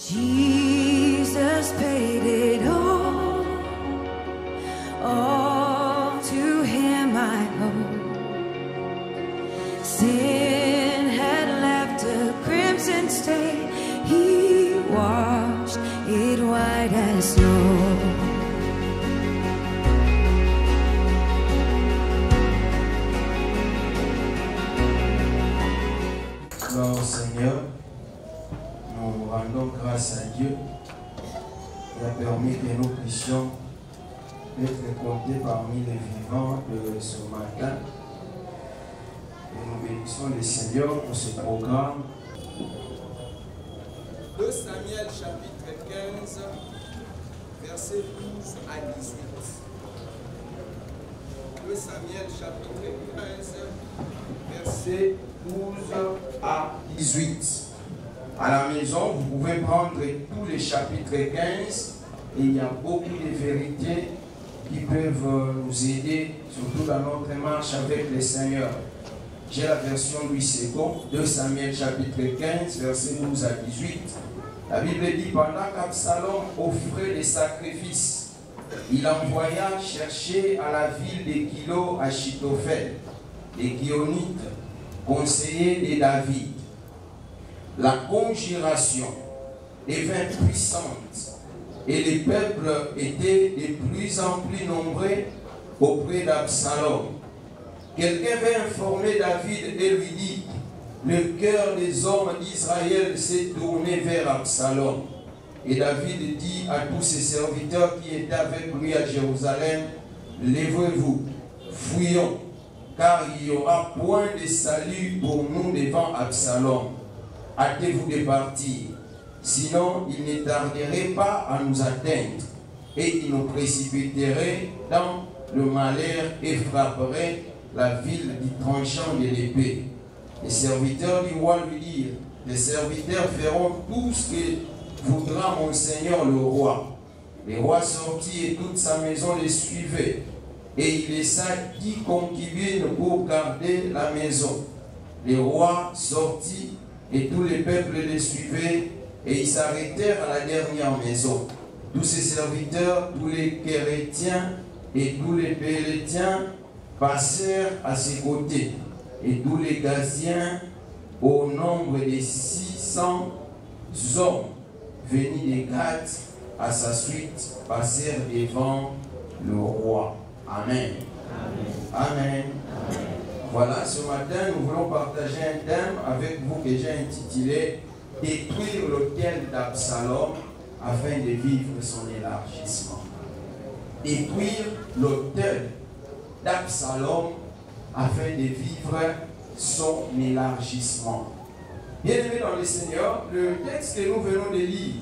Jesus paid it all to him I owe. Sin had left a crimson stain, he washed it white as snow. Alors Seigneur, nous rendons grâce à Dieu qui a permis que nous puissions être comptés parmi les vivants de ce matin. Et nous bénissons le Seigneur pour ce programme. 2 Samuel chapitre 15, versets 12 à 18. 2 Samuel chapitre 15, versets 12 à 18. À la maison, vous pouvez prendre tous les chapitres 15 et il y a beaucoup de vérités qui peuvent nous aider, surtout dans notre marche avec le Seigneur. J'ai la version Louis II, 2 Samuel chapitre 15, versets 12 à 18. La Bible dit, pendant qu'Absalom offrait des sacrifices, il envoya chercher à la ville de Gilo Achitophel, les Guionites, conseillers de David. La conjuration devint puissante et les peuples étaient de plus en plus nombreux auprès d'Absalom. Quelqu'un vint informer David et lui dit, le cœur des hommes d'Israël s'est tourné vers Absalom. Et David dit à tous ses serviteurs qui étaient avec lui à Jérusalem, levez-vous, fuyons, car il n'y aura point de salut pour nous devant Absalom. Hâtez-vous de partir, sinon il ne tarderait pas à nous atteindre, et il nous précipiterait dans le malheur et frapperait la ville du tranchant de l'épée. Les serviteurs du roi lui dirent, les serviteurs feront tout ce que voudra mon Seigneur le roi. Le roi sortit et toute sa maison le suivait, et il laissa 10 concubines pour garder la maison. Le roi sortit et tous les peuples le suivaient, et ils s'arrêtèrent à la dernière maison. Tous ses serviteurs, tous les Kérétiens et tous les Pélétiens passèrent à ses côtés, et tous les Gaziens, au nombre de 600 hommes venus de Gath à sa suite, passèrent devant le roi. Amen. Amen. Amen. Amen. Voilà, ce matin, nous voulons partager un thème avec vous que j'ai intitulé « Détruire l'autel d'Absalom afin de vivre son élargissement ». Détruire l'autel d'Absalom afin de vivre son élargissement. Bien-aimés dans le Seigneur, le texte que nous venons de lire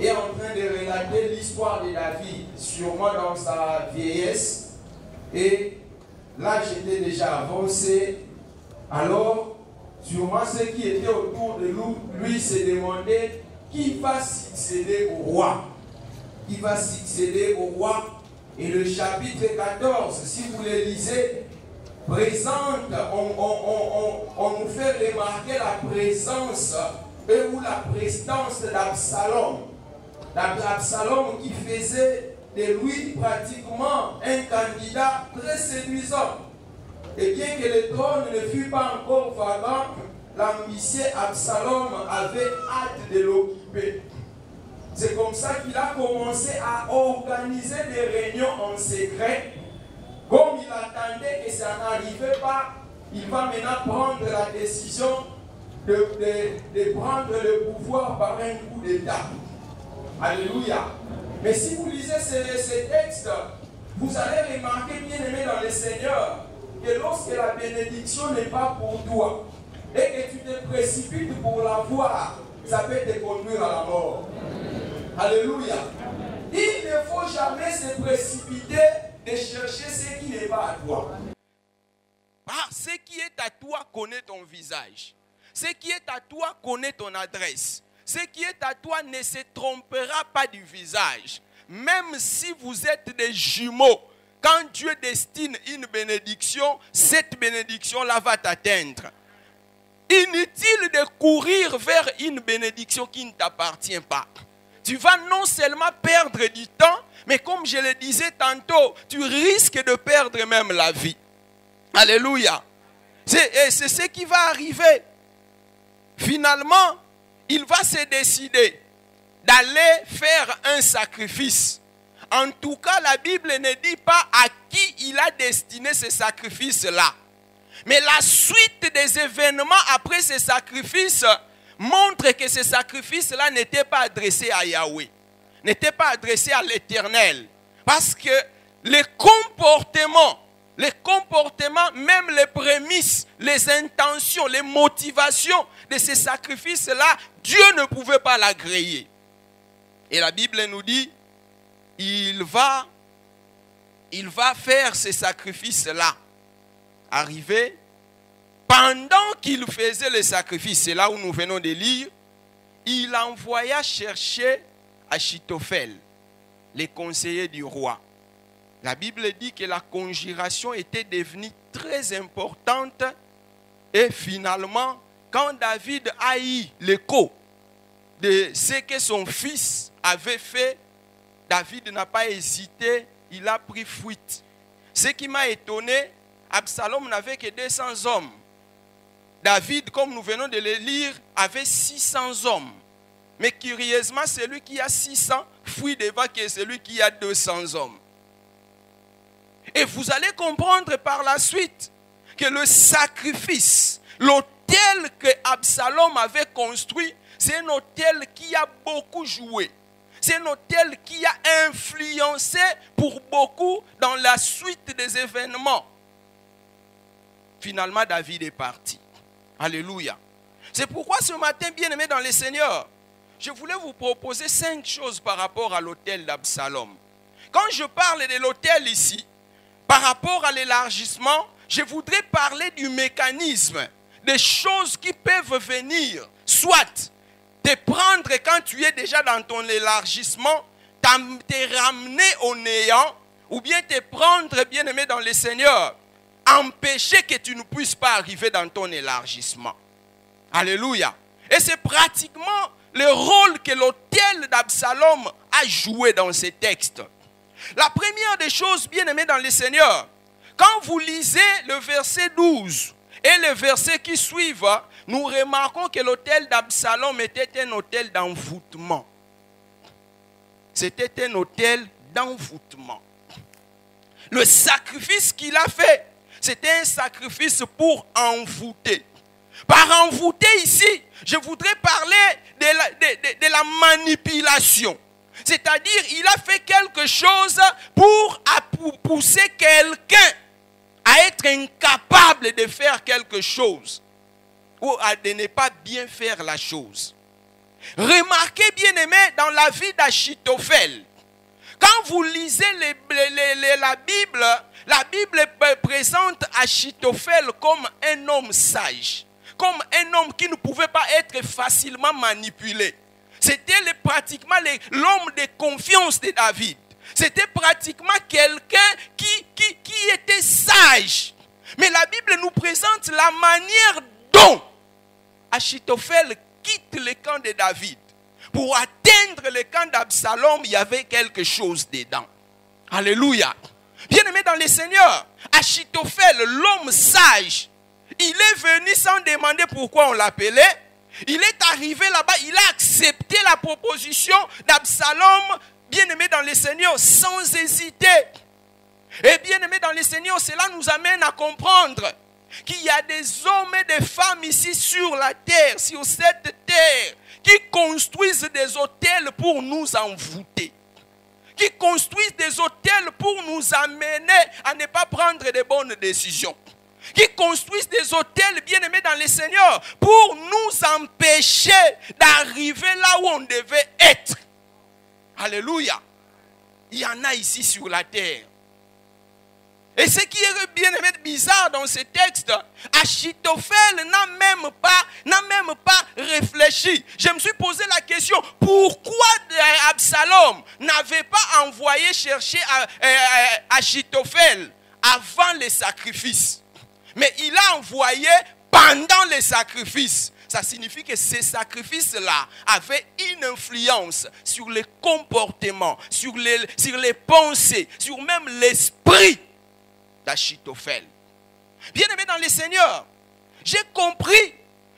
est en train de relater l'histoire de David, sûrement dans sa vieillesse, et l'âge était déjà avancé. Alors, sûrement ceux qui étaient autour de lui se demandaient qui va succéder au roi. Qui va succéder au roi. Et le chapitre 14, si vous le lisez, présente, on nous fait remarquer la présence ou la prestance d'Absalom. Absalom qui faisait de lui pratiquement un candidat très séduisant. Et bien que le trône ne fût pas encore vacant, l'ambitieux Absalom avait hâte de l'occuper. C'est comme ça qu'il a commencé à organiser des réunions en secret. Comme il attendait que ça n'arrivait pas, il va maintenant prendre la décision de prendre le pouvoir par un coup d'État. Alléluia. Mais si vous lisez ces textes, vous allez remarquer, bien aimé dans le Seigneur, que lorsque la bénédiction n'est pas pour toi et que tu te précipites pour l'avoir, ça peut te conduire à la mort. Alléluia. Il ne faut jamais se précipiter de chercher ce qui n'est pas à toi. Ah, ce qui est à toi connaît ton visage. Ce qui est à toi connaît ton adresse. Ce qui est à toi ne se trompera pas du visage. Même si vous êtes des jumeaux, quand Dieu destine une bénédiction, cette bénédiction-là va t'atteindre. Inutile de courir vers une bénédiction qui ne t'appartient pas. Tu vas non seulement perdre du temps, mais comme je le disais tantôt, tu risques de perdre même la vie. Alléluia. C'est ce qui va arriver. Finalement, il va se décider d'aller faire un sacrifice. En tout cas, la Bible ne dit pas à qui il a destiné ce sacrifice-là. Mais la suite des événements après ce sacrifice montre que ce sacrifice-là n'était pas adressé à Yahweh, n'était pas adressé à l'Éternel. Parce que les comportements, même les prémices, les intentions, les motivations de ces sacrifices-là, Dieu ne pouvait pas l'agréer. Et la Bible nous dit, il va faire ces sacrifices-là. Arrivé, pendant qu'il faisait le sacrifice, c'est là où nous venons de lire, il envoya chercher Achitophel, les conseillers du roi. La Bible dit que la conjuration était devenue très importante et finalement, quand David a eu l'écho de ce que son fils avait fait, David n'a pas hésité, il a pris fuite. Ce qui m'a étonné, Absalom n'avait que 200 hommes. David, comme nous venons de le lire, avait 600 hommes. Mais curieusement, celui qui a 600 fuit devant que celui qui a 200 hommes. Et vous allez comprendre par la suite que le sacrifice, l'autel que Absalom avait construit, c'est un autel qui a beaucoup joué. C'est un autel qui a influencé pour beaucoup dans la suite des événements. Finalement, David est parti. Alléluia. C'est pourquoi ce matin, bien-aimés dans le Seigneur, je voulais vous proposer 5 choses par rapport à l'autel d'Absalom. Quand je parle de l'autel ici, par rapport à l'élargissement, je voudrais parler du mécanisme, des choses qui peuvent venir, soit te prendre quand tu es déjà dans ton élargissement, te ramener au néant, ou bien te prendre, bien-aimé dans le Seigneur, empêcher que tu ne puisses pas arriver dans ton élargissement. Alléluia. Et c'est pratiquement le rôle que l'autel d'Absalom a joué dans ces textes. La première des choses, bien-aimés dans le Seigneur, quand vous lisez le verset 12 et le verset qui suivent, nous remarquons que l'autel d'Absalom était un autel d'envoûtement. C'était un autel d'envoûtement. Le sacrifice qu'il a fait, c'était un sacrifice pour envoûter. Par envoûter ici, je voudrais parler de la manipulation. C'est-à-dire, il a fait quelque chose pour pousser quelqu'un à être incapable de faire quelque chose ou à de ne pas bien faire la chose. Remarquez, bien-aimés, dans la vie d'Achitophel, quand vous lisez la Bible présente Achitophel comme un homme sage, comme un homme qui ne pouvait pas être facilement manipulé. C'était pratiquement l'homme de confiance de David. C'était pratiquement quelqu'un qui était sage. Mais la Bible nous présente la manière dont Achitophel quitte le camp de David. Pour atteindre le camp d'Absalom, il y avait quelque chose dedans. Alléluia. Bien-aimé dans le Seigneur, Achitophel, l'homme sage, il est venu sans demander pourquoi on l'appelait. Il est arrivé là-bas, il a accepté la proposition d'Absalom, bien-aimé dans le Seigneur, sans hésiter. Et bien-aimé dans le Seigneur, cela nous amène à comprendre qu'il y a des hommes et des femmes ici sur la terre, sur cette terre, qui construisent des autels pour nous envoûter. Qui construisent des autels pour nous amener à ne pas prendre de bonnes décisions. Qui construisent des autels, bien-aimés dans le Seigneur, pour nous empêcher d'arriver là où on devait être. Alléluia. Il y en a ici sur la terre. Et ce qui est bien-aimé bizarre dans ce texte, Achitophel n'a même pas réfléchi. Je me suis posé la question, pourquoi Absalom n'avait pas envoyé chercher Achitophel avant les sacrifices? Mais il a envoyé pendant les sacrifices. Ça signifie que ces sacrifices-là avaient une influence sur les comportements, sur les pensées, sur même l'esprit d'Achitophel. Bien-aimés dans le Seigneur, j'ai compris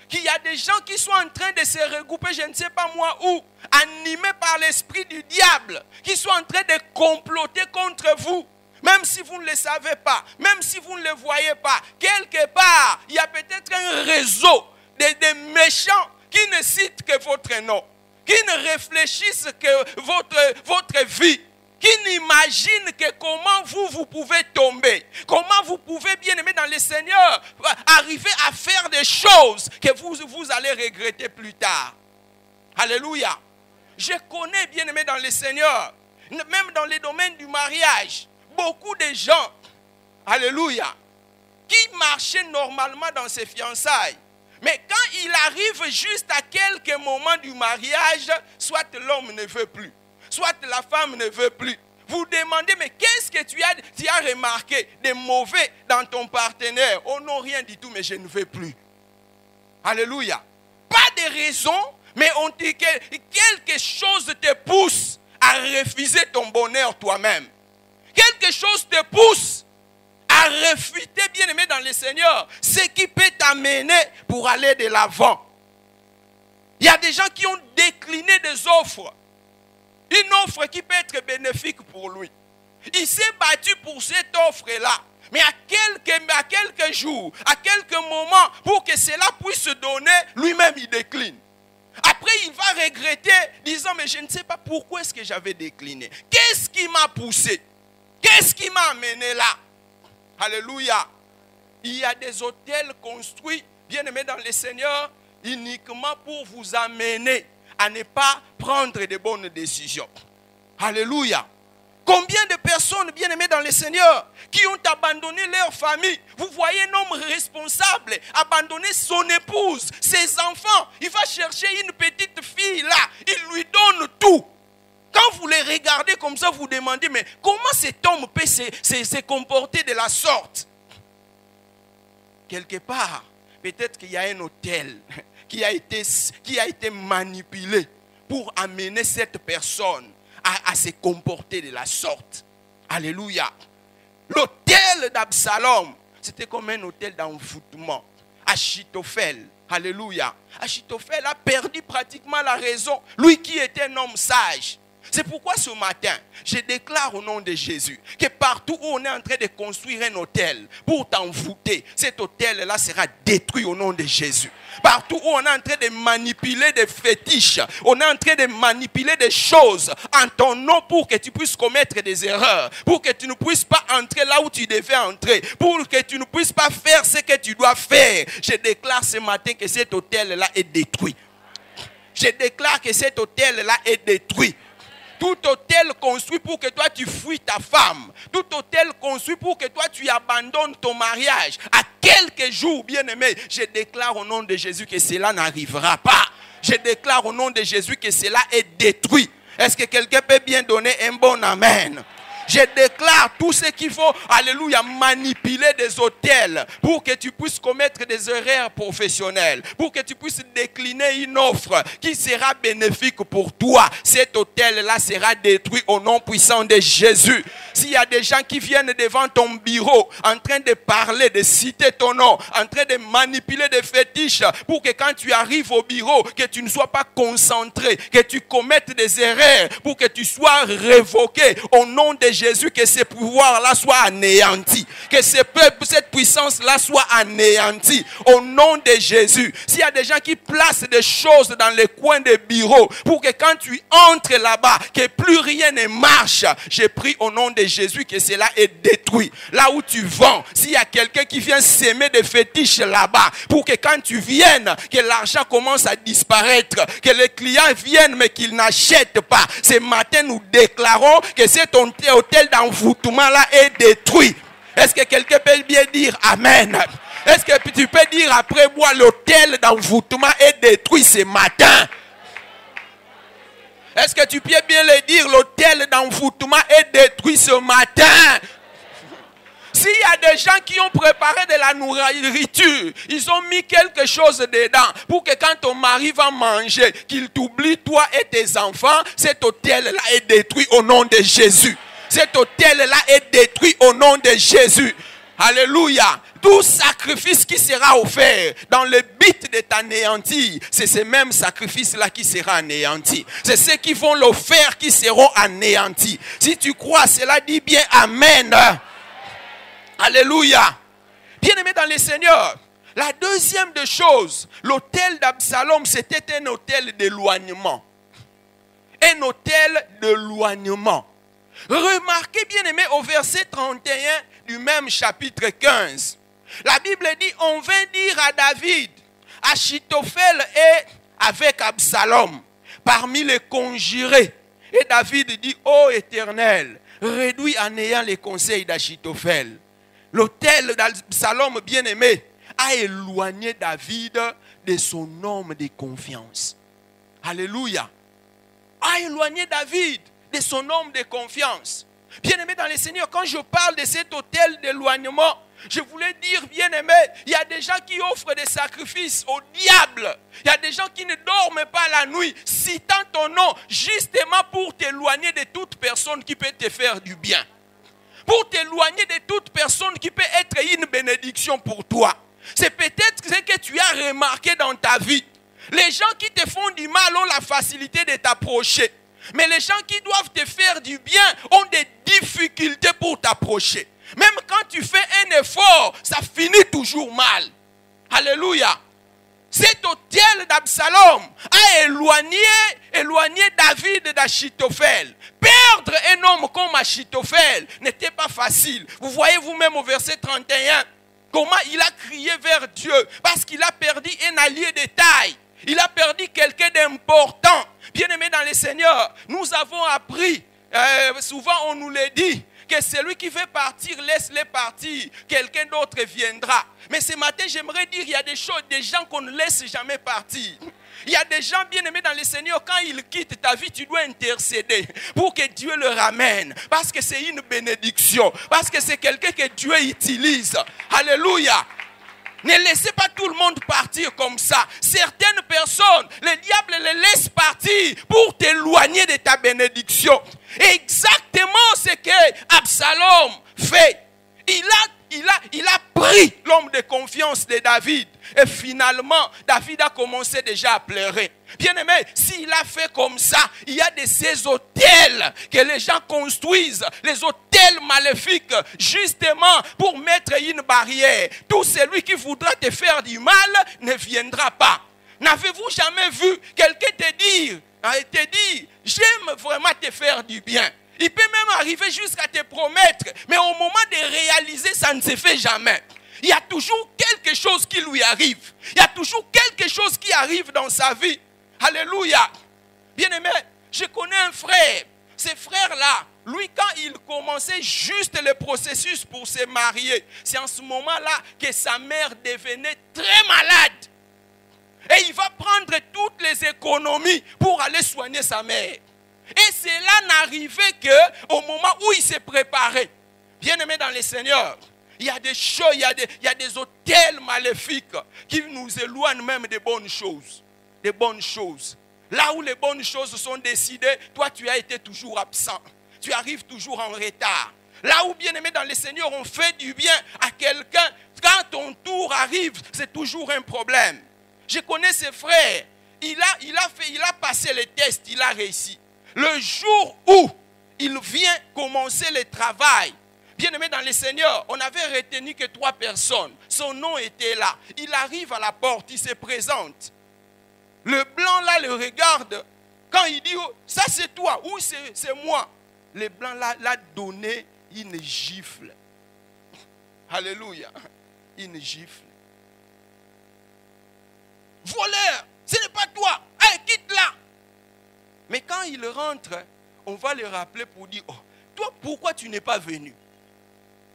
qu'il y a des gens qui sont en train de se regrouper, je ne sais pas moi où, animés par l'esprit du diable, qui sont en train de comploter contre vous. Même si vous ne le savez pas, même si vous ne le voyez pas, quelque part, il y a peut-être un réseau de méchants qui ne citent que votre nom, qui ne réfléchissent que votre vie, qui n'imaginent que comment vous pouvez tomber, comment vous pouvez, bien aimé dans le Seigneur, arriver à faire des choses que vous allez regretter plus tard. Alléluia. Je connais, bien aimé dans le Seigneur, même dans les domaines du mariage, beaucoup de gens, alléluia, qui marchaient normalement dans ces fiançailles. Mais quand il arrive juste à quelques moments du mariage, soit l'homme ne veut plus, soit la femme ne veut plus. Vous demandez, mais qu'est-ce que tu as remarqué de mauvais dans ton partenaire? Oh non, rien du tout, mais je ne veux plus. Alléluia. Pas de raison, mais on dit que quelque chose te pousse à refuser ton bonheur toi-même. Quelque chose te pousse à refuser, bien-aimé dans le Seigneur, ce qui peut t'amener pour aller de l'avant. Il y a des gens qui ont décliné des offres. Une offre qui peut être bénéfique pour lui. Il s'est battu pour cette offre-là. Mais à quelques jours, à quelques moments, pour que cela puisse se donner, lui-même il décline. Après, il va regretter, disant, mais je ne sais pas pourquoi est-ce que j'avais décliné. Qu'est-ce qui m'a poussé? Qu'est-ce qui m'a amené là? Alléluia. Il y a des hôtels construits, bien aimés dans le Seigneur, uniquement pour vous amener à ne pas prendre de bonnes décisions. Alléluia. Combien de personnes, bien aimées dans le Seigneur, qui ont abandonné leur famille? Vous voyez un homme responsable abandonner son épouse, ses enfants. Il va chercher une petite fille là. Il lui donne tout. Quand vous les regardez comme ça, vous demandez, mais comment cet homme peut se comporter de la sorte? Quelque part, peut-être qu'il y a un hôtel qui a été manipulé pour amener cette personne à se comporter de la sorte. Alléluia. L'hôtel d'Absalom, c'était comme un hôtel d'envoûtement. Achitophel, alléluia. Achitophel a perdu pratiquement la raison. Lui qui était un homme sage. C'est pourquoi ce matin, je déclare au nom de Jésus que partout où on est en train de construire un hôtel pour t'envoûter, cet hôtel-là sera détruit au nom de Jésus. Partout où on est en train de manipuler des fétiches, on est en train de manipuler des choses en ton nom pour que tu puisses commettre des erreurs, pour que tu ne puisses pas entrer là où tu devais entrer, pour que tu ne puisses pas faire ce que tu dois faire. Je déclare ce matin que cet hôtel-là est détruit. Je déclare que cet hôtel-là est détruit. Tout hôtel construit pour que toi tu fuis ta femme. Tout hôtel construit pour que toi tu abandonnes ton mariage. À quelques jours, bien-aimés, je déclare au nom de Jésus que cela n'arrivera pas. Je déclare au nom de Jésus que cela est détruit. Est-ce que quelqu'un peut bien donner un bon amen? Je déclare tout ce qu'il faut, alléluia, manipuler des hôtels pour que tu puisses commettre des erreurs professionnelles, pour que tu puisses décliner une offre qui sera bénéfique pour toi. Cet hôtel-là sera détruit au nom puissant de Jésus. S'il y a des gens qui viennent devant ton bureau en train de parler, de citer ton nom, en train de manipuler des fétiches pour que quand tu arrives au bureau, que tu ne sois pas concentré, que tu commettes des erreurs, pour que tu sois révoqué au nom de Jésus, que ce pouvoir-là soit anéanti, que cette puissance-là soit anéantie au nom de Jésus. S'il y a des gens qui placent des choses dans les coins des bureaux pour que quand tu entres là-bas, que plus rien ne marche, j'ai pris au nom de Jésus que cela est détruit. Là où tu vends, s'il y a quelqu'un qui vient s'aimer des fétiches là-bas, pour que quand tu viennes, que l'argent commence à disparaître, que les clients viennent mais qu'ils n'achètent pas. Ce matin, nous déclarons que cet hôtel d'envoûtement-là est détruit. Est-ce que quelqu'un peut bien dire Amen? Est-ce que tu peux dire après moi, l'hôtel d'envoûtement est détruit ce matin? Est-ce que tu peux bien le dire, l'hôtel d'envoûtement est détruit ce matin? S'il y a des gens qui ont préparé de la nourriture, ils ont mis quelque chose dedans pour que quand ton mari va manger, qu'il t'oublie toi et tes enfants, cet hôtel-là est détruit au nom de Jésus. Cet hôtel-là est détruit au nom de Jésus. Alléluia. Tout sacrifice qui sera offert dans le but de t'anéantir, c'est ce même sacrifice-là qui sera anéanti. C'est ceux qui vont l'offrir qui seront anéantis. Si tu crois cela, dis bien Amen. Alléluia. Bien-aimé dans le Seigneur, la deuxième des choses, l'autel d'Absalom, c'était un autel d'éloignement. Un autel d'éloignement. Remarquez, bien-aimé, au verset 31 du même chapitre 15. La Bible dit, on vint dire à David, Achitophel est avec Absalom, parmi les conjurés. Et David dit, ô Éternel, réduis à néant les conseils d'Achitophel. L'autel d'Absalom, bien-aimé, a éloigné David de son homme de confiance. Alléluia. A éloigné David de son homme de confiance. Bien-aimé dans le Seigneur, quand je parle de cet autel d'éloignement, je voulais dire, bien-aimé, il y a des gens qui offrent des sacrifices au diable. Il y a des gens qui ne dorment pas la nuit, citant ton nom, justement pour t'éloigner de toute personne qui peut te faire du bien. Pour t'éloigner de toute personne qui peut être une bénédiction pour toi. C'est peut-être ce que tu as remarqué dans ta vie. Les gens qui te font du mal ont la facilité de t'approcher. Mais les gens qui doivent te faire du bien ont des difficultés pour t'approcher. Même quand tu fais un effort, ça finit toujours mal. Alléluia. Cet autel d'Absalom a éloigné David d'Achitophel. Perdre un homme comme Achitophel n'était pas facile. Vous voyez vous-même au verset 31 comment il a crié vers Dieu parce qu'il a perdu un allié de taille. Il a perdu quelqu'un d'important. Bien-aimé dans le Seigneur, nous avons appris, souvent on nous le dit, que celui qui veut partir, laisse-le partir. Quelqu'un d'autre viendra. Mais ce matin, j'aimerais dire, il y a des choses, des gens qu'on ne laisse jamais partir. Il y a des gens bien-aimés dans le Seigneur, quand ils quittent ta vie, tu dois intercéder pour que Dieu le ramène. Parce que c'est une bénédiction. Parce que c'est quelqu'un que Dieu utilise. Alléluia. Ne laissez pas tout le monde partir comme ça. Certaines personnes, le diable les laisse partir pour t'éloigner de ta bénédiction. Exactement ce que Absalom fait. Il a pris l'homme de confiance de David. Et finalement, David a commencé déjà à pleurer. Bien-aimé, s'il a fait comme ça, il y a de ces hôtels que les gens construisent, les hôtels maléfiques, justement pour mettre une barrière. Tout celui qui voudra te faire du mal ne viendra pas. N'avez-vous jamais vu quelqu'un te dire, j'aime vraiment te faire du bien? Il peut même arriver jusqu'à te promettre, mais au moment de réaliser, ça ne se fait jamais. Il y a toujours quelque chose qui lui arrive. Il y a toujours quelque chose qui arrive dans sa vie. Alléluia. Bien-aimé, je connais un frère. Ce frère-là, lui, quand il commençait juste le processus pour se marier, c'est en ce moment-là que sa mère devenait très malade. Et il va prendre toutes les économies pour aller soigner sa mère. Et cela n'arrivait qu'au moment où il s'est préparé. Bien-aimé dans le Seigneur, il y a des choses, il y a des hôtels maléfiques qui nous éloignent même des bonnes choses. Des bonnes choses. Là où les bonnes choses sont décidées, toi tu as été toujours absent. Tu arrives toujours en retard. Là où, bien-aimé dans le Seigneur, on fait du bien à quelqu'un, quand ton tour arrive, c'est toujours un problème. Je connais ce frère, il a passé les tests, il a réussi. Le jour où il vient commencer le travail, bien-aimé dans le Seigneur, on avait retenu que 3 personnes. Son nom était là. Il arrive à la porte, il se présente. Le blanc là le regarde. Quand il dit, oh, ça c'est toi ou c'est moi. Le blanc là l'a donné une gifle. Alléluia. Une gifle. Voleur, ce n'est pas toi. Allez, quitte-la. Mais quand il rentre, on va le rappeler pour dire, oh, toi, pourquoi tu n'es pas venu?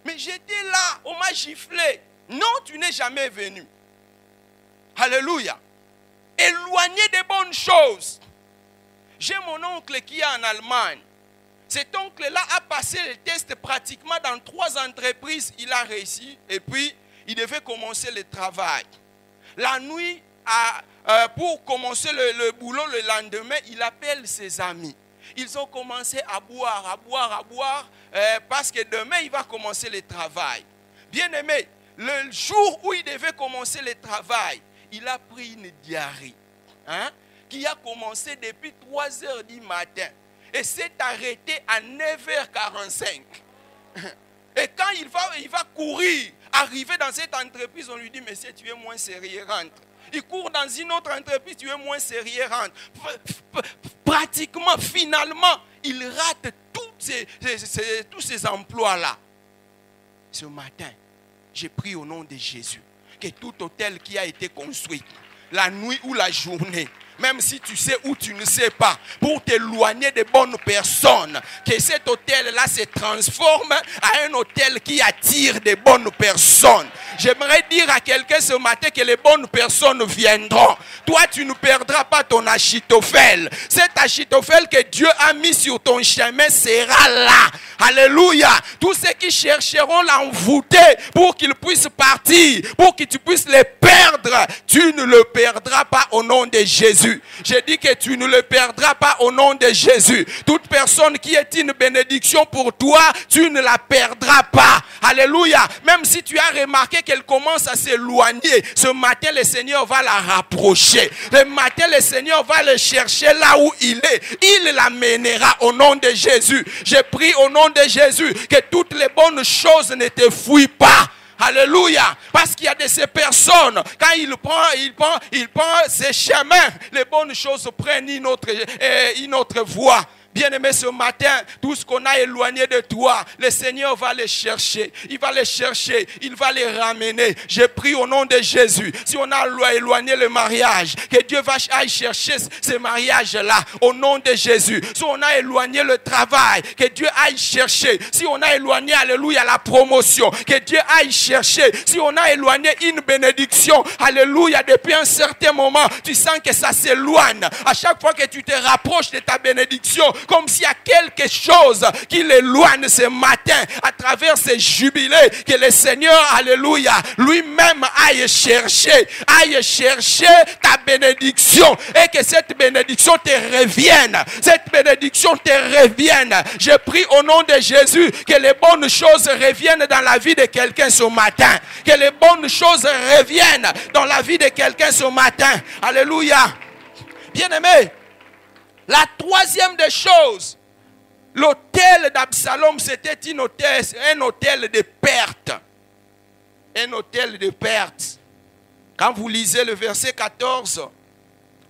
Mais j'étais là, on m'a giflé. Non, tu n'es jamais venu. Alléluia. Éloigné des bonnes choses. J'ai mon oncle qui est en Allemagne. Cet oncle-là a passé le test pratiquement dans 3 entreprises. Il a réussi et puis il devait commencer le travail. La nuit, pour commencer le boulot le lendemain, il appelle ses amis. Ils ont commencé à boire, parce que demain, il va commencer le travail. Bien-aimé, le jour où il devait commencer le travail, il a pris une diarrhée, qui a commencé depuis 3 heures du matin et s'est arrêté à 9h45. Et quand il va courir, arriver dans cette entreprise, on lui dit, monsieur, tu es moins sérieux, rentre. Il court dans une autre entreprise, tu es moins sérieux, rentre. Pratiquement, finalement, il rate tous ces emplois-là. Ce matin, j'ai pris au nom de Jésus que tout hôtel qui a été construit, la nuit ou la journée, même si tu sais ou tu ne sais pas, pour t'éloigner des bonnes personnes, que cet hôtel-là se transforme à un hôtel qui attire des bonnes personnes. J'aimerais dire à quelqu'un ce matin que les bonnes personnes viendront. Toi, tu ne perdras pas ton Achitophel. Cet Achitophel que Dieu a mis sur ton chemin sera là. Alléluia. Tous ceux qui chercheront l'envoûter pour qu'ils puissent partir, pour que tu puisses les perdre, tu ne le perdras pas au nom de Jésus. J'ai dit que tu ne le perdras pas au nom de Jésus. Toute personne qui est une bénédiction pour toi, tu ne la perdras pas. Alléluia. Même si tu as remarqué qu'elle commence à s'éloigner, ce matin le Seigneur va la rapprocher. Le matin le Seigneur va le chercher là où il est. Il l'amènera au nom de Jésus. J'ai pris au nom de Jésus que toutes les bonnes choses ne te fuient pas. Alléluia. Parce qu'il y a de ces personnes, quand il prend ses chemins, les bonnes choses prennent une autre voie. Bien-aimé, ce matin, tout ce qu'on a éloigné de toi, le Seigneur va les chercher. Il va les chercher. Il va les ramener. J'ai pris au nom de Jésus. Si on a éloigné le mariage, que Dieu va aille chercher ce mariage-là au nom de Jésus. Si on a éloigné le travail, que Dieu aille chercher. Si on a éloigné, alléluia, la promotion, que Dieu aille chercher. Si on a éloigné une bénédiction, alléluia, depuis un certain moment, tu sens que ça s'éloigne. À chaque fois que tu te rapproches de ta bénédiction, comme s'il y a quelque chose qui l'éloigne ce matin à travers ces jubilés, que le Seigneur, alléluia, lui-même aille chercher ta bénédiction et que cette bénédiction te revienne. Cette bénédiction te revienne. Je prie au nom de Jésus que les bonnes choses reviennent dans la vie de quelqu'un ce matin. Que les bonnes choses reviennent dans la vie de quelqu'un ce matin. Alléluia. Bien-aimé, la troisième des choses, l'hôtel d'Absalom, c'était un hôtel de perte. Un hôtel de perte. Quand vous lisez le verset 14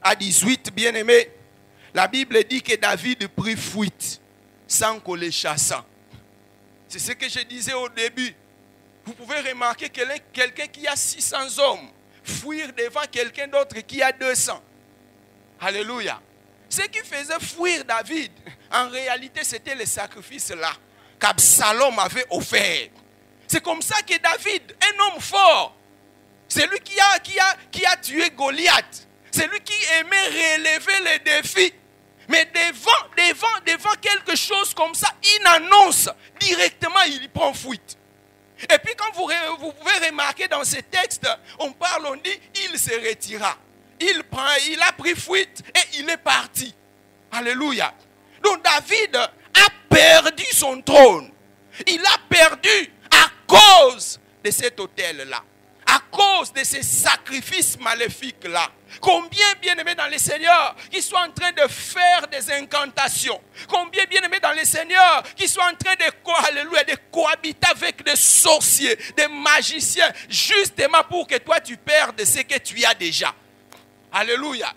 à 18, bien-aimé, la Bible dit que David prit fuite sans qu'on le chassât. C'est ce que je disais au début. Vous pouvez remarquer que quelqu'un qui a 600 hommes fuir devant quelqu'un d'autre qui a 200. Alléluia. Ce qui faisait fuir David, en réalité, c'était le sacrifice-là qu'Absalom avait offert. C'est comme ça que David, un homme fort, c'est lui qui a tué Goliath. C'est lui qui aimait relever les défis. Mais devant quelque chose comme ça, il annonce directement, il prend fuite. Et puis quand vous pouvez remarquer dans ces textes, on dit, il se retira. Il a pris fuite et il est parti. Alléluia. Donc David a perdu son trône. Il a perdu à cause de cet hôtel-là. À cause de ces sacrifices maléfiques-là. Combien bien-aimés dans le Seigneur qui sont en train de faire des incantations. Combien bien-aimés dans le Seigneur qui sont en train de cohabiter avec des sorciers, des magiciens, justement pour que toi tu perdes ce que tu as déjà. Alléluia.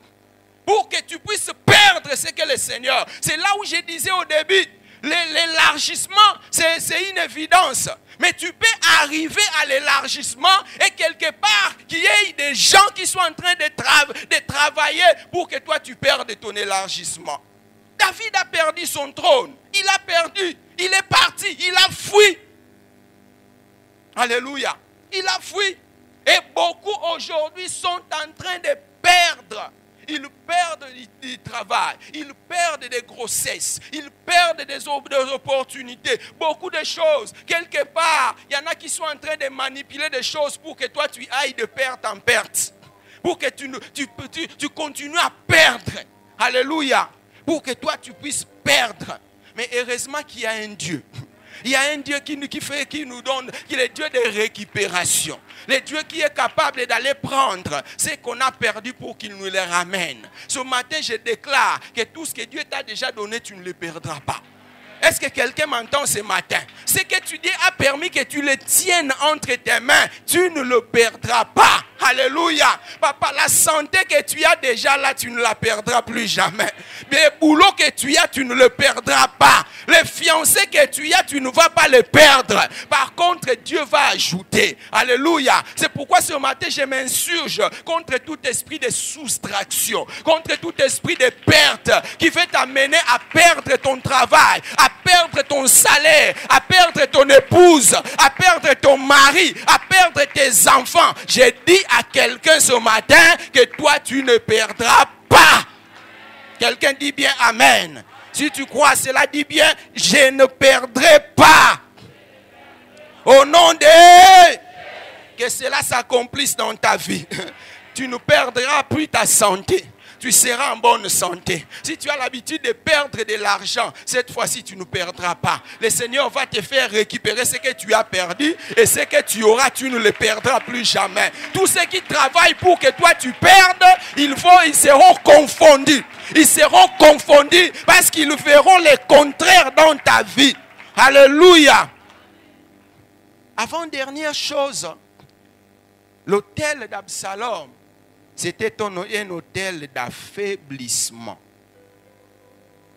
Pour que tu puisses perdre ce que le Seigneur. C'est là où je disais au début, l'élargissement, c'est une évidence. Mais tu peux arriver à l'élargissement et quelque part, qu'il y ait des gens qui sont en train de travailler pour que toi tu perdes ton élargissement. David a perdu son trône. Il a perdu. Il est parti. Il a fui. Alléluia. Il a fui. Et beaucoup aujourd'hui sont en train de perdre. ils perdent du travail, ils perdent des grossesses, ils perdent des opportunités, beaucoup de choses. Quelque part, il y en a qui sont en train de manipuler des choses pour que toi tu ailles de perte en perte. Pour que tu continues à perdre. Alléluia. Pour que toi tu puisses perdre. Mais heureusement qu'il y a un Dieu. Il y a un Dieu qui nous donne, qui est le Dieu de récupération. Le Dieu qui est capable d'aller prendre ce qu'on a perdu pour qu'il nous le ramène. Ce matin, je déclare que tout ce que Dieu t'a déjà donné, tu ne le perdras pas. Est-ce que quelqu'un m'entend ce matin? Ce que tu dis a permis que tu le tiennes entre tes mains. Tu ne le perdras pas. Alléluia. Papa, la santé que tu as déjà là, tu ne la perdras plus jamais. Le boulot que tu as, tu ne le perdras pas. Les fiancés que tu as, tu ne vas pas les perdre. Par contre, Dieu va ajouter. Alléluia. C'est pourquoi ce matin, je m'insurge contre tout esprit de soustraction, contre tout esprit de perte qui veut t'amener à perdre ton travail, à perdre ton salaire, à perdre ton épouse, à perdre ton mari, à perdre tes enfants. J'ai dit à quelqu'un ce matin que toi tu ne perdras pas. Quelqu'un dit bien amen. Si tu crois cela, dis bien je ne perdrai pas. Au nom de... Que cela s'accomplisse dans ta vie. Tu ne perdras plus ta santé. Tu seras en bonne santé. Si tu as l'habitude de perdre de l'argent, cette fois-ci, tu ne perdras pas. Le Seigneur va te faire récupérer ce que tu as perdu et ce que tu auras, tu ne le perdras plus jamais. Tous ceux qui travaillent pour que toi tu perdes, ils seront confondus. Ils seront confondus parce qu'ils feront le contraire dans ta vie. Alléluia. Avant-dernière chose, l'autel d'Absalom, c'était un hôtel d'affaiblissement.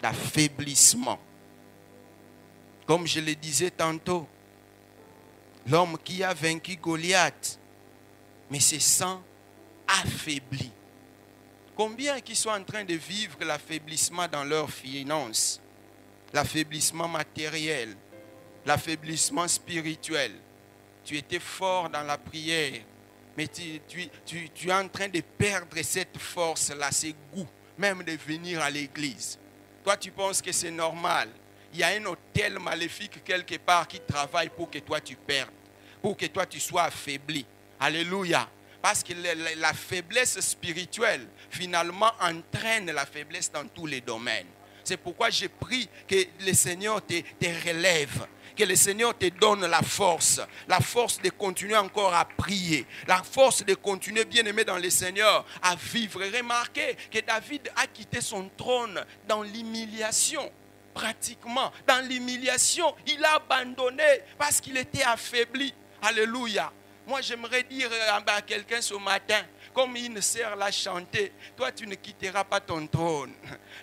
D'affaiblissement. Comme je le disais tantôt, l'homme qui a vaincu Goliath, mais se sent affaibli. Combien qui sont en train de vivre l'affaiblissement dans leurs finances, l'affaiblissement matériel, l'affaiblissement spirituel. Tu étais fort dans la prière, mais tu es en train de perdre cette force-là, ce goût, même de venir à l'église. Toi, tu penses que c'est normal. Il y a un hôtel maléfique quelque part qui travaille pour que toi tu perdes, pour que toi tu sois affaibli. Alléluia. Parce que la faiblesse spirituelle, finalement, entraîne la faiblesse dans tous les domaines. C'est pourquoi je prie que le Seigneur te relève. Que le Seigneur te donne la force de continuer encore à prier, la force de continuer, bien aimé dans le Seigneur, à vivre. Remarquez que David a quitté son trône dans l'humiliation, pratiquement. Dans l'humiliation, il a abandonné parce qu'il était affaibli. Alléluia. Moi, j'aimerais dire à quelqu'un ce matin, comme une sœur l'a chanté, toi, tu ne quitteras pas ton trône.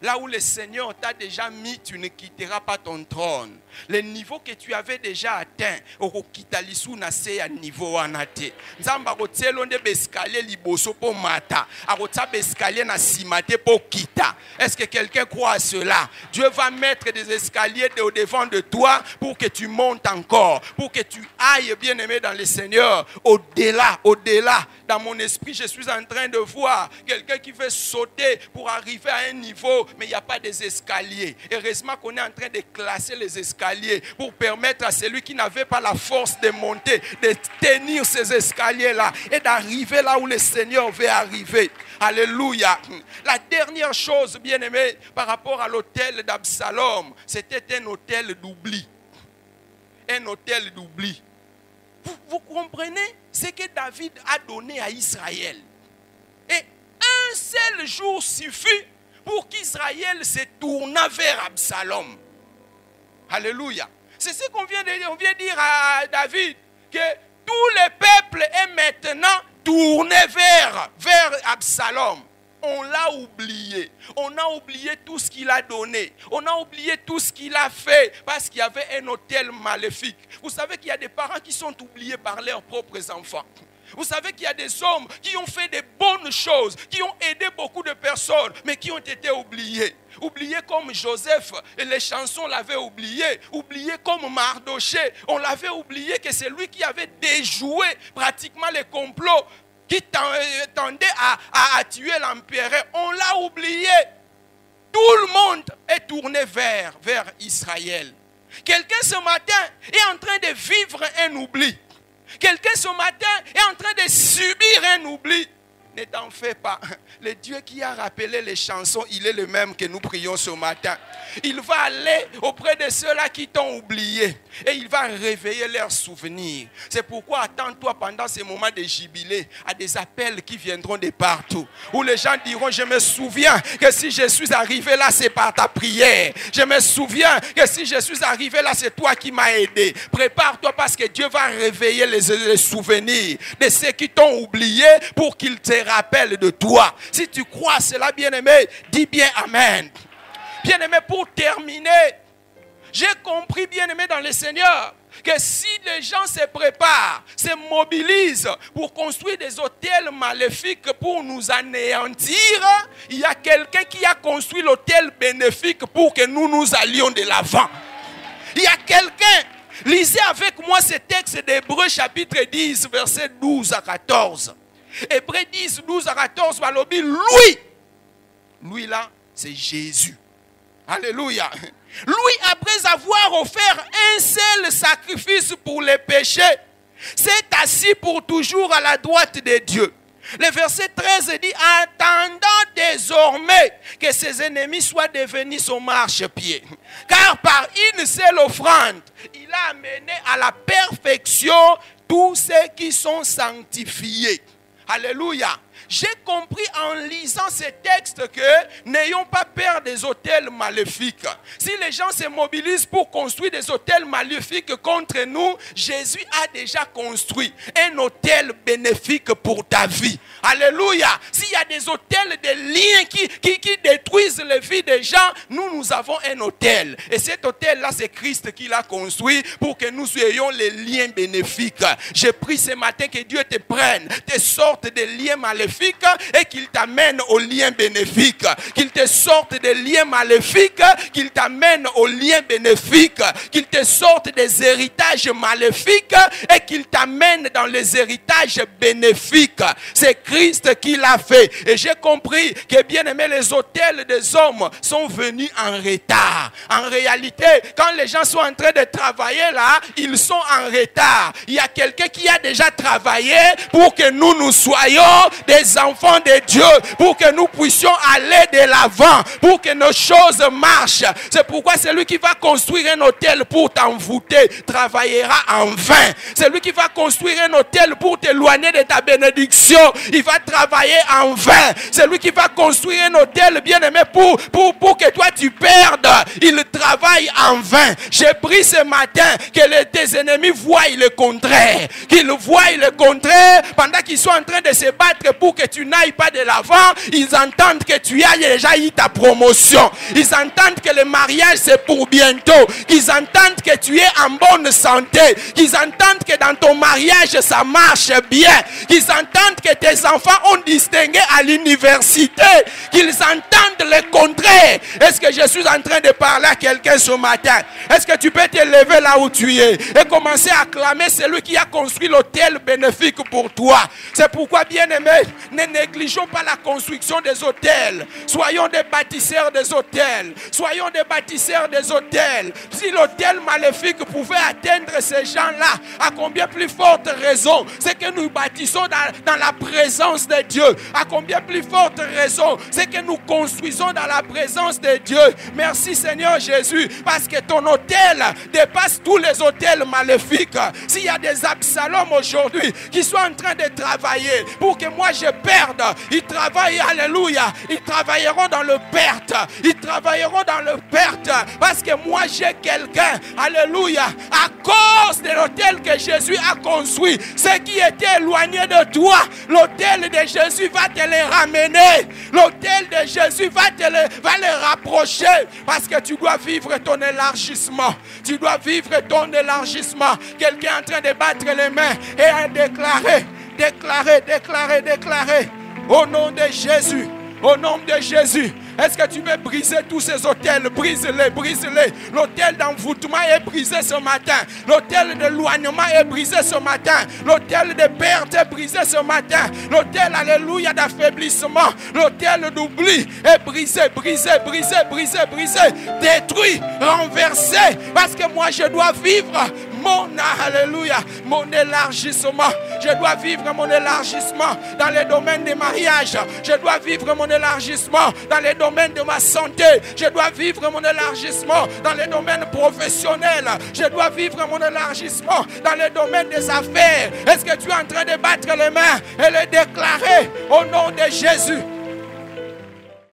Là où le Seigneur t'a déjà mis, tu ne quitteras pas ton trône. Le niveau que tu avais déjà atteint, au kitalisu na se ya niveau anate. Nzamba rotselo nde bescalier liboso po mata, arotsa bescalier na simate po kita. Est-ce que quelqu'un croit à cela? Dieu va mettre des escaliers au devant de toi pour que tu montes encore, pour que tu ailles, bien aimé dans le Seigneur, au-delà. Dans mon esprit, je suis en train de voir quelqu'un qui veut sauter pour arriver à un niveau, mais il n'y a pas des escaliers. Heureusement qu'on est en train de classer les escaliers pour permettre à celui qui n'avait pas la force de monter, de tenir ces escaliers-là et d'arriver là où le Seigneur veut arriver. Alléluia. La dernière chose, bien aimé, par rapport à l'hôtel d'Absalom, c'était un hôtel d'oubli. Un hôtel d'oubli. Vous comprenez ce que David a donné à Israël. Et un seul jour suffit pour qu'Israël se tourne vers Absalom. Alléluia. C'est ce qu'on vient de dire à David, que tout le peuple est maintenant tourné vers Absalom. On l'a oublié. On a oublié tout ce qu'il a donné. On a oublié tout ce qu'il a fait parce qu'il y avait un hôtel maléfique. Vous savez qu'il y a des parents qui sont oubliés par leurs propres enfants. Vous savez qu'il y a des hommes qui ont fait des bonnes choses, qui ont aidé beaucoup de personnes, mais qui ont été oubliés. Oubliés comme Joseph, et les chansons l'avaient oublié. Oubliés comme Mardoché, on l'avait oublié que c'est lui qui avait déjoué pratiquement les complots qui tendait à tuer l'empereur. On l'a oublié. Tout le monde est tourné vers Israël. Quelqu'un ce matin est en train de vivre un oubli. Quelqu'un ce matin est en train de subir un oubli. Ne t'en fais pas. Le Dieu qui a rappelé les chansons, il est le même que nous prions ce matin. Il va aller auprès de ceux-là qui t'ont oublié. Et il va réveiller leurs souvenirs. C'est pourquoi attends-toi pendant ces moments de jubilé à des appels qui viendront de partout. Où les gens diront, je me souviens que si je suis arrivé là, c'est par ta prière. Je me souviens que si je suis arrivé là, c'est toi qui m'as aidé. Prépare-toi parce que Dieu va réveiller les souvenirs de ceux qui t'ont oublié pour qu'ils te rappellent de toi. Si tu crois cela, bien-aimé, dis bien Amen. Bien-aimé, pour terminer, j'ai compris, bien-aimé, dans le Seigneur, que si les gens se préparent, se mobilisent pour construire des hôtels maléfiques pour nous anéantir, il y a quelqu'un qui a construit l'hôtel bénéfique pour que nous allions de l'avant. Il y a quelqu'un, lisez avec moi ce texte d'Hébreux chapitre 10, verset 12 à 14. Hébreux 10, 12 à 14, lui là, c'est Jésus. Alléluia. Lui, après avoir offert un seul sacrifice pour les péchés, s'est assis pour toujours à la droite de Dieu. Le verset 13 dit, attendant désormais que ses ennemis soient devenus son marchepied. Car par une seule offrande, il a amené à la perfection tous ceux qui sont sanctifiés. Alléluia. J'ai compris en lisant ces textes que n'ayons pas peur des hôtels maléfiques. Si les gens se mobilisent pour construire des hôtels maléfiques contre nous, Jésus a déjà construit un hôtel bénéfique pour ta vie. Alléluia. S'il y a des hôtels de liens qui détruisent les vies des gens, nous avons un hôtel. Et cet hôtel-là, c'est Christ qui l'a construit pour que nous ayons les liens bénéfiques. J'ai pris ce matin que Dieu te prenne, te sorte des liens maléfiques et qu'il t'amène aux liens bénéfiques. Qu'il te sorte des liens maléfiques, qu'il t'amène aux liens bénéfiques. Qu'il te sorte des héritages maléfiques et qu'il t'amène dans les héritages bénéfiques. C'est Christ qui l'a fait. Et j'ai compris que, bien aimé, les hôtels des hommes sont venus en retard. En réalité, quand les gens sont en train de travailler là, ils sont en retard. Il y a quelqu'un qui a déjà travaillé pour que nous soyons des enfants de Dieu, pour que nous puissions aller de l'avant, pour que nos choses marchent. C'est pourquoi celui qui va construire un hôtel pour t'envoûter travaillera en vain. Celui qui va construire un hôtel pour t'éloigner de ta bénédiction, il va travailler en vain. Celui qui va construire un hôtel, bien aimé, pour que toi tu perdes, il travaille en vain. J'ai pris ce matin que tes ennemis voient le contraire, qu'ils voient le contraire pendant qu'ils sont en train de se battre pour que tu n'ailles pas de l'avant. Ils entendent que tu as déjà eu ta promotion. Ils entendent que le mariage c'est pour bientôt. Qu'ils entendent que tu es en bonne santé. Qu'ils entendent que dans ton mariage ça marche bien. Qu'ils entendent que tes enfants ont distingué à l'université. Qu'ils entendent le contraire. Est-ce que je suis en train de parler à quelqu'un ce matin? Est-ce que tu peux te lever là où tu es et commencer à acclamer celui qui a construit l'hôtel bénéfique pour toi? C'est pourquoi, bien aimé, ne négligeons pas la construction des hôtels. Soyons des bâtisseurs des hôtels. Soyons des bâtisseurs des hôtels. Si l'hôtel maléfique pouvait atteindre ces gens-là, à combien plus forte raison c'est que nous bâtissons dans la présence de Dieu. À combien plus forte raison c'est que nous construisons dans la présence de Dieu. Merci Seigneur Jésus, parce que ton hôtel dépasse tous les hôtels maléfiques. S'il y a des Absalom aujourd'hui qui sont en train de travailler pour que moi je perde, ils travaillent, alléluia, ils travailleront dans le perte. Ils travailleront dans le perte parce que moi j'ai quelqu'un, alléluia, à cause de l'hôtel que Jésus a construit, ceux qui étaient éloignés de toi, l'hôtel de Jésus va te les ramener. L'hôtel de Jésus va les rapprocher, parce que tu dois vivre ton élargissement. Tu dois vivre ton élargissement. Quelqu'un est en train de battre les mains et à déclarer, au nom de Jésus, au nom de Jésus, Est-ce que tu veux briser tous ces hôtels? Brise-les, brise-les. L'hôtel d'envoûtement est brisé ce matin. L'hôtel d'éloignement est brisé ce matin. L'hôtel de perte est brisé ce matin. L'hôtel, alléluia, d'affaiblissement. L'hôtel d'oubli est brisé, brisé, brisé, brisé, brisé. Détruit, renversé. Parce que moi, je dois vivre mon, alléluia, mon élargissement. Je dois vivre mon élargissement dans les domaines des mariages. Je dois vivre mon élargissement dans les domaines de ma santé. Je dois vivre mon élargissement dans les domaines professionnels. Je dois vivre mon élargissement dans les domaines des affaires. Est-ce que tu es en train de battre les mains et les déclarer au nom de Jésus?